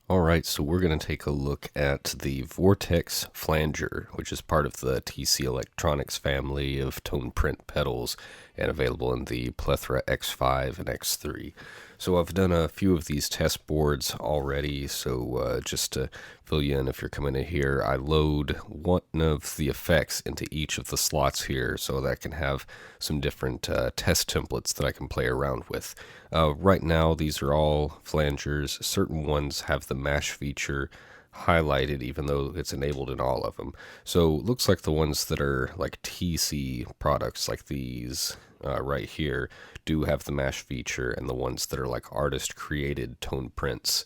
Alright, so we're going to take a look at the Vortex Flanger, which is part of the TC Electronics family of tone print pedals and available in the Plethora X5 and X3. So I've done a few of these test boards already, so just to fill you in if you're coming in here, I load one of the effects into each of the slots here so that I can have some different test templates that I can play around with. Right now, these are all flangers. Certain ones have the mash feature highlighted even though it's enabled in all of them. So it looks like the ones that are like TC products like these right here do have the mash feature, and the ones that are like artist created tone prints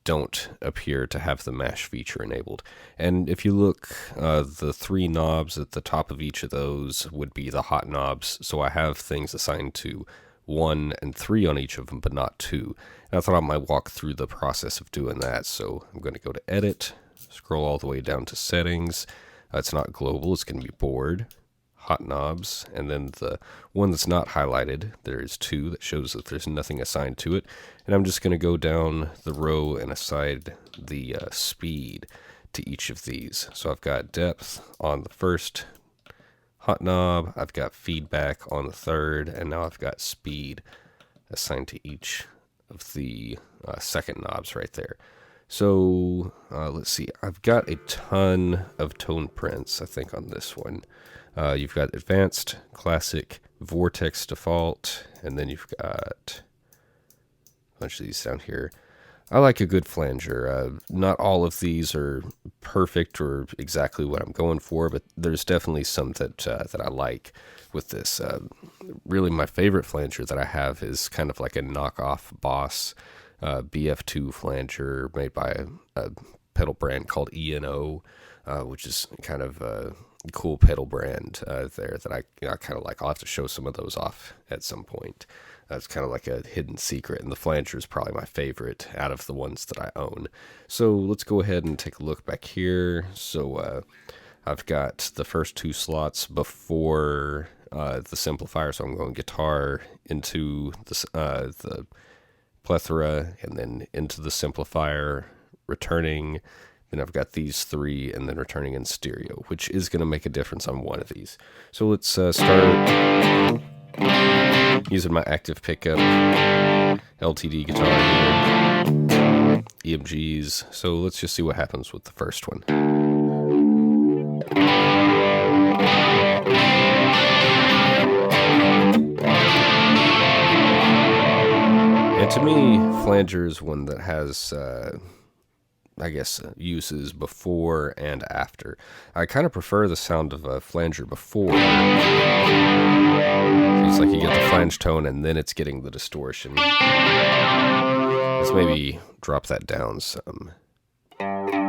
don't appear to have the mash feature enabled. And if you look, the three knobs at the top of each of those would be the hot knobs, so I have things assigned to 1 and 3 on each of them, but not 2. And I thought I might walk through the process of doing that. So I'm going to go to Edit, scroll all the way down to Settings. It's not global, it's going to be board, hot knobs, and then the one that's not highlighted, there's 2 that shows that there's nothing assigned to it. And I'm just going to go down the row and assign the speed to each of these. So I've got depth on the first hot knob, I've got feedback on the third, and now I've got speed assigned to each of the second knobs right there. So let's see, I've got a ton of tone prints, I think, on this one. You've got Advanced, Classic, Vortex Default, and then you've got a bunch of these down here. I like a good flanger. Not all of these are perfect or exactly what I'm going for, but there's definitely some that I like with this. Really, my favorite flanger that I have is kind of like a knockoff Boss BF2 flanger made by a pedal brand called E&O, which is kind of a cool pedal brand there that I kind of like. I'll have to show some of those off at some point. It's kind of like a hidden secret, and the flanger is probably my favorite out of the ones that I own. So let's go ahead and take a look back here. So I've got the first 2 slots before the Simplifier, so I'm going guitar into the Plethora and then into the Simplifier, returning. Then I've got these 3 and then returning in stereo, which is going to make a difference on one of these. So let's start using my active pickup LTD guitar here, EMGs. So let's just see what happens with the first one. And to me, flanger is one that has I guess uses before and after. I kind of prefer the sound of a flanger before. It's like you get the flange tone and then it's getting the distortion. Let's maybe drop that down some. Alright.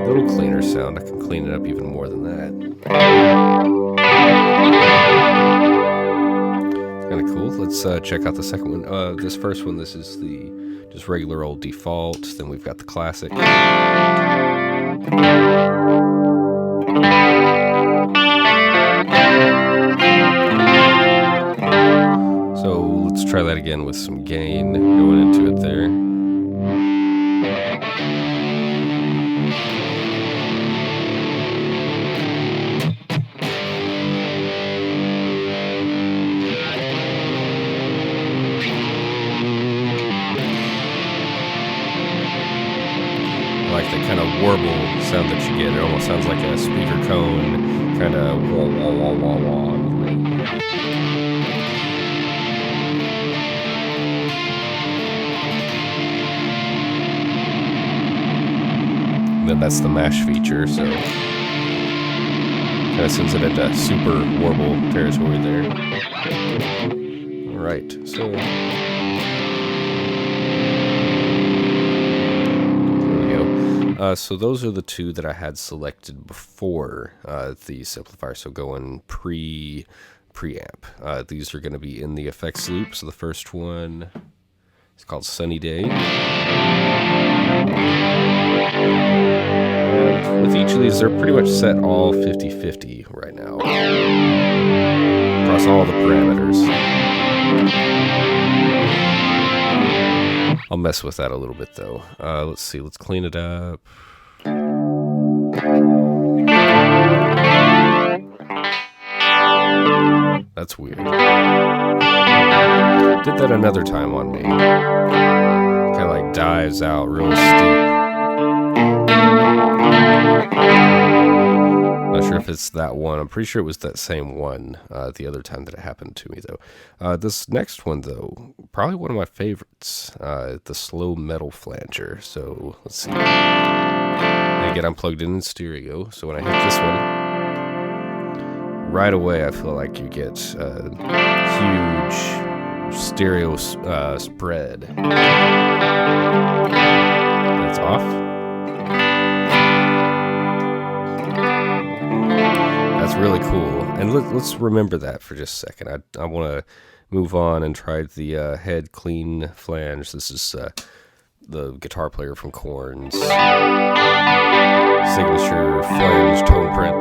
A little cleaner sound. I can clean it up even more than that. Kind of cool. Let's check out the second one. This first one, this is the just regular old default. Then we've got the classic. So let's try that again with some gain going into it there. Like the kind of warble sound that you get. It almost sounds like a speaker cone, kind of wah wah wah wah wah. And then that's the mash feature, so kind of sends it into super warble territory there. All right, so. So those are the 2 that I had selected before the Simplifier. So going preamp. These are going to be in the effects loop. So the first one is called Sunny Day. And with each of these, they're pretty much set all 50-50 right now. across all the parameters. I'll mess with that a little bit though. Let's see, let's clean it up. That's weird. Did that another time on me. Kind of like dives out real steep. Not sure if it's that one. I'm pretty sure it was that same one the other time that it happened to me, though. This next one, though, probably one of my favorites, the slow metal flanger. So let's see. And again, I'm plugged in stereo, so when I hit this one, right away I feel like you get a huge stereo spread. That's off. That's really cool, and let's remember that for just a second. I want to move on and try the head clean flange. This is the guitar player from Korn's signature flange tone print.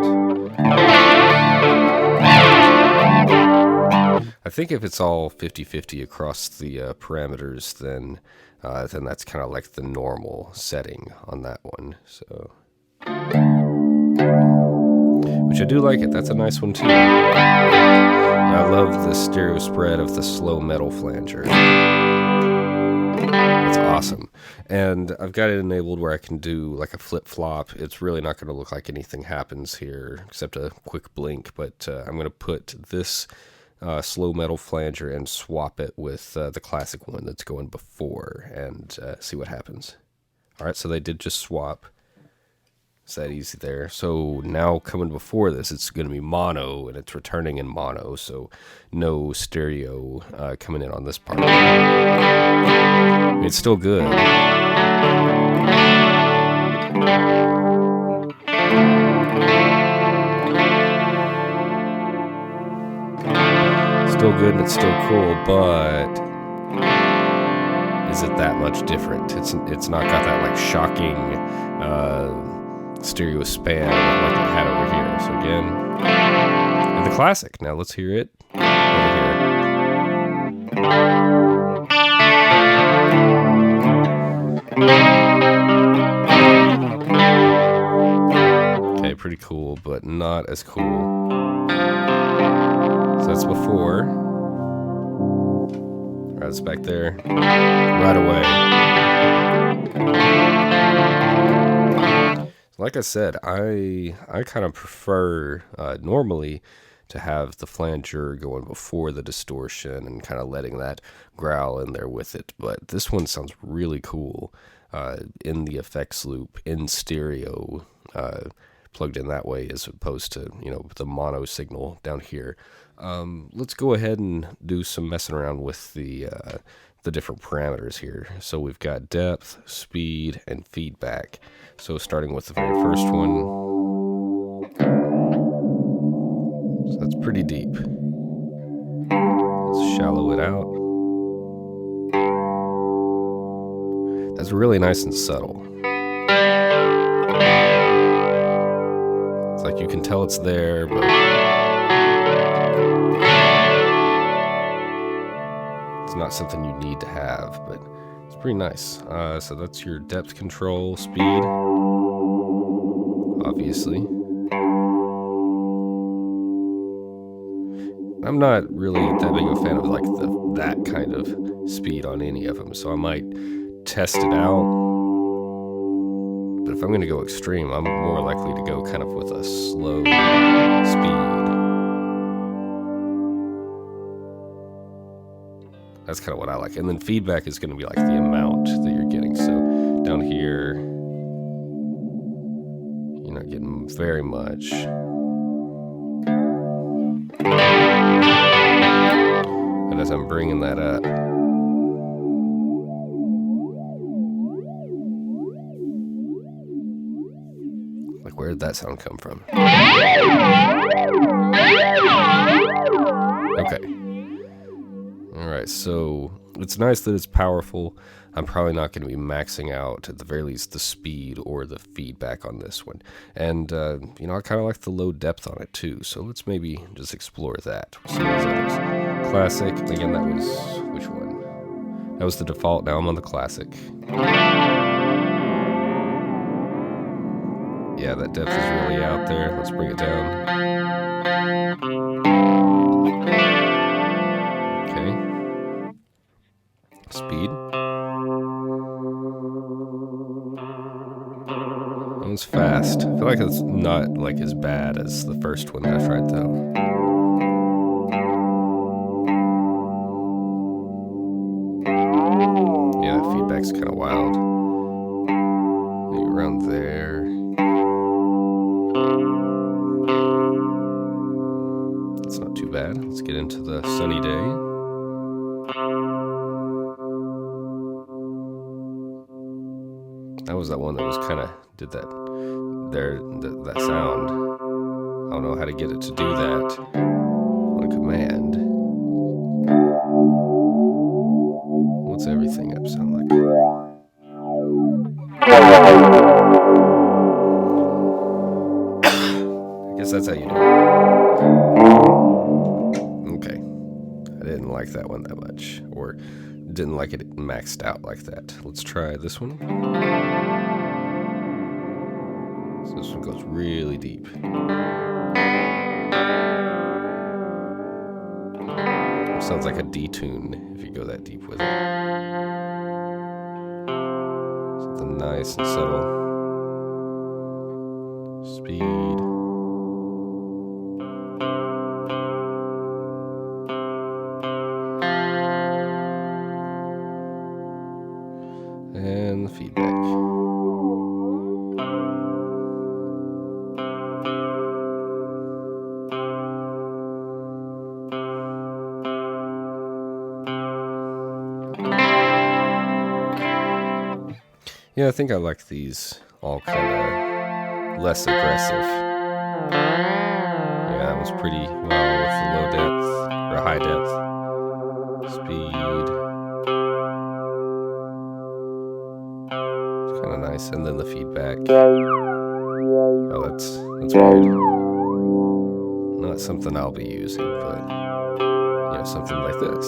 I think if it's all 50-50 across the parameters, then that's kind of like the normal setting on that one. So. Which I do like it. That's a nice one too. I love the stereo spread of the slow metal flanger. It's awesome. And I've got it enabled where I can do like a flip-flop. It's really not going to look like anything happens here except a quick blink, but I'm going to put this slow metal flanger and swap it with the classic one that's going before and see what happens. Alright, so they did just swap. It's that easy there. So now coming before this, it's going to be mono, and it's returning in mono, so no stereo coming in on this part. It's still good. Still good and it's still cool, but is it that much different? It's not got that like shocking stereo span like it had over here. So again, and the classic. Now let's hear it over here. Okay, pretty cool, but not as cool. So that's before. Right, it's back there. Right away. Like I said, I kind of prefer normally to have the flanger going before the distortion and kind of letting that growl in there with it. But this one sounds really cool in the effects loop, in stereo, plugged in that way as opposed to, the mono signal down here. Let's go ahead and do some messing around with the different parameters here. So we've got depth, speed, and feedback. So starting with the very first one. So that's pretty deep. Let's shallow it out. That's really nice and subtle. It's like you can tell it's there, but it's not something you need to have, but it's pretty nice. So that's your depth control, speed, obviously. I'm not really that big of a fan of like that kind of speed on any of them, so I might test it out. But if I'm going to go extreme, I'm more likely to go kind of with a slow speed. That's kind of what I like. And then feedback is going to be like the amount that you're getting. So down here, you're not getting very much. But as I'm bringing that up, like where did that sound come from? Okay. Alright, so it's nice that it's powerful. I'm probably not going to be maxing out, at the very least, the speed or the feedback on this one. And, you know, I kind of like the low depth on it too, so let's maybe just explore that with some of these others. Classic, again, that was, which one? That was the default, now I'm on the classic. Yeah, that depth is really out there. Let's bring it down. Okay. Speed. That one's fast. I feel like it's not like as bad as the first one that I tried though. Yeah, that feedback's kind of wild. Maybe around there. That's not too bad. Let's get into the sunny day. That was that one that was kind of did that there that sound. I don't know how to get it to do that on a command. What's everything up sound like? I guess that's how you do it. Okay. I didn't like that one that much, or didn't like it maxed out like that. Let's try this one. So this one goes really deep. It sounds like a D-tune if you go that deep with it. Something nice and subtle. Speed. And the feedback. Yeah, I think I like these all kind of less aggressive. Yeah, that was pretty well with the low depth, or high depth. Speed. It's kind of nice. And then the feedback. Oh, that's weird. Not something I'll be using, but, you know, something like this.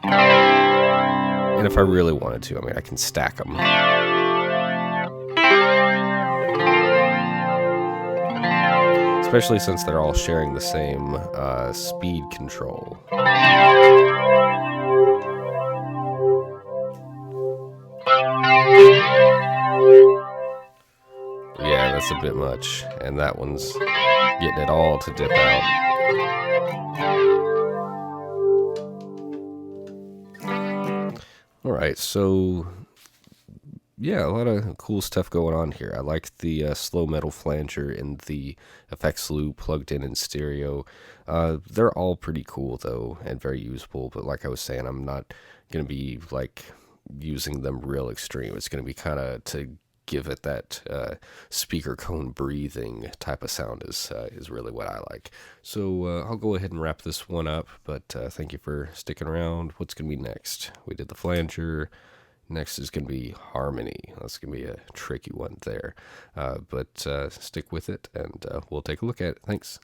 And if I really wanted to, I mean, I can stack them. Especially since they're all sharing the same speed control. Yeah, that's a bit much. And that one's getting it all to dip out. Alright, so yeah, a lot of cool stuff going on here. I like the slow metal flanger and the effects loop plugged in stereo. They're all pretty cool though and very usable, but like I was saying, I'm not going to be like using them real extreme. It's going to be kind of to give it that speaker cone breathing type of sound is really what I like. So I'll go ahead and wrap this one up, but thank you for sticking around. What's going to be next? We did the flanger. Next is going to be harmony. That's going to be a tricky one there, but stick with it and we'll take a look at it. Thanks.